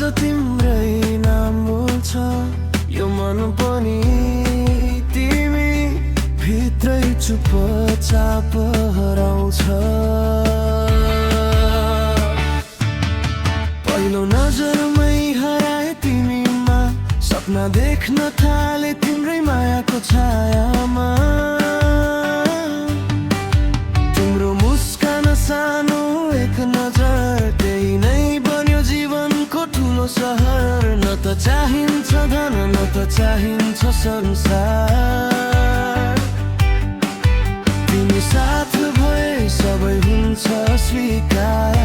आज तिम्रै नाम छ यो मन पनि तिमी भित्रै चुपचाप हराउँछ। पहिलो नजरमै हराए तिमीमा सपना देख्न थाले तिम्रै मायाको छायामा। तिम्रो मुस्कान सानो एक नजर त्यही नै बन्यो जीवनको ठुलो सहर। न त चाहिन्छ धन न त चाहिन्छ संसार, तिमी साथ भए सबै हुन्छ स्वीकार।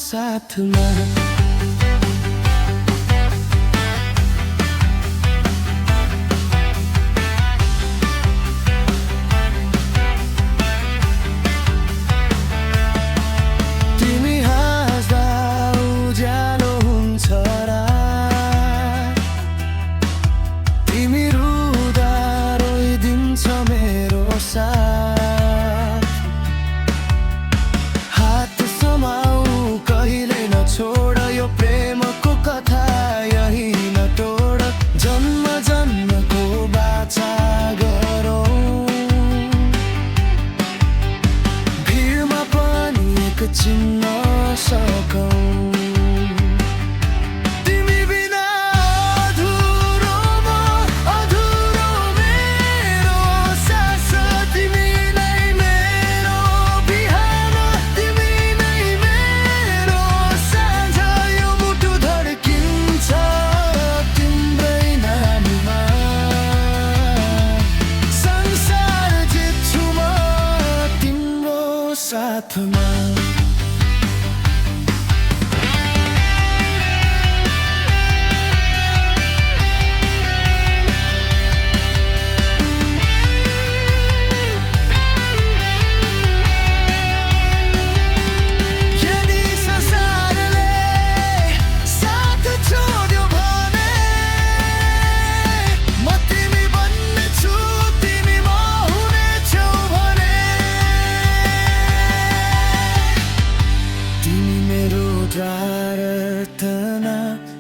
साथमा तिमी हाँस्दा उज्यालो हुन्छ रात, तिमी रुँदा रोइदिन्छ मेरो साथ। हात समाऊ कहिले नछोड यो प्रेमको कथा यही नतोड। जन्म जन्मको बाचा गरौँ, भिडमा पनि एक चिन्न सकौँ। साथमा यदि संसारले साथ छोड्यो भने म तिमी बन्नेछु तिमी म हुनेछौ भने। तिमी मेरो प्रार्थना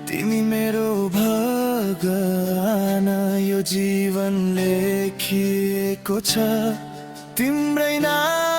तिमी मेरो भगवान, यो जीवन लेखिएको छ तिम्रै नाम